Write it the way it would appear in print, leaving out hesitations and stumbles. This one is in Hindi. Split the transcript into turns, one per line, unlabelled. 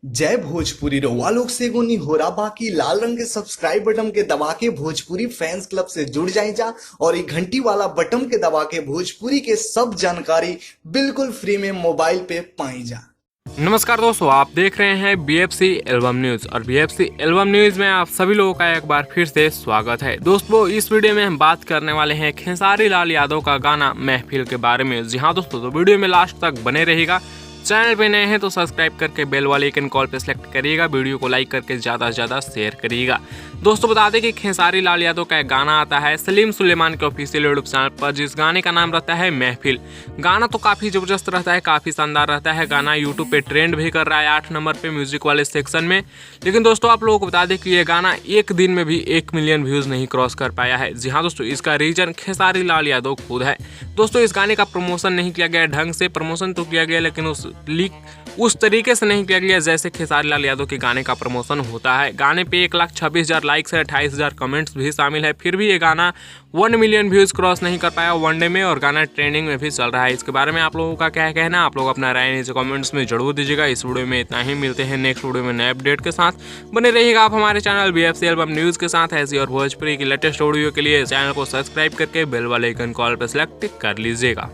जय भोजपुरी रउआ लोग से एगो निहोरा बाकी लाल रंग के सब्सक्राइब बटन के दबा के भोजपुरी फैंस क्लब से जुड़ जाए जा और ये घंटी वाला बटन के दबा के भोजपुरी के सब जानकारी बिल्कुल फ्री में मोबाइल पे पाई जा।
नमस्कार दोस्तों, आप देख रहे हैं BFC एल्बम न्यूज़ और BFC एल्बम न्यूज़ में आप सभी लोगों का एक बार फिर से स्वागत है। दोस्तों, इस वीडियो में हम बात करने वाले हैं खेसारी लाल यादव का गाना महफिल के बारे में। जी हाँ दोस्तों, तो वीडियो में लास्ट तक बने रहेगा। चैनल पे नए हैं तो सब्सक्राइब करके बेल वाले आइकन कॉल पे सेलेक्ट करिएगा। वीडियो को लाइक करके ज़्यादा से ज़्यादा शेयर करिएगा। दोस्तों, बता दें कि खेसारी लाल यादव का एक गाना आता है सलीम सुलेमान के ऑफिशियल यूट्यूब चैनल पर, जिस गाने का नाम रहता है महफिल। गाना तो काफ़ी ज़बरदस्त रहता है, काफ़ी शानदार रहता है। गाना यूट्यूब पे ट्रेंड भी कर रहा है 8 नंबर पे म्यूजिक वाले सेक्शन में। लेकिन दोस्तों, आप लोगों को बता दें कि ये गाना एक दिन में भी 1 मिलियन व्यूज़ नहीं क्रॉस कर पाया है। जी हाँ दोस्तों, इसका रीजन खेसारी लाल यादव खुद है। दोस्तों, इस गाने का प्रमोशन नहीं किया गया ढंग से। प्रमोशन तो किया गया लेकिन उस तरीके से नहीं किया गया जैसे खेसारी लाल यादव के गाने का प्रमोशन होता है। गाने पे 1,26,000 लाइक्स है, 28,000 कमेंट्स भी शामिल है, फिर भी ये गाना 1 मिलियन व्यूज़ क्रॉस नहीं कर पाया वनडे में, और गाना ट्रेंडिंग में भी चल रहा है। इसके बारे में आप लोगों का क्या कहना है, आप लोग अपना राय नीचे कमेंट्स में जरूर दीजिएगा। इस वीडियो में इतना ही, मिलते हैं नेक्स्ट वीडियो में नए अपडेट के साथ। बने रहिएगा आप हमारे चैनल BFC एल्बम न्यूज़ के साथ। ऐसी और भोजपुरी की लेटेस्ट वीडियो के लिए चैनल को सब्सक्राइब करके बेल वाले आइकन कॉल पर सेलेक्ट कर लीजिएगा।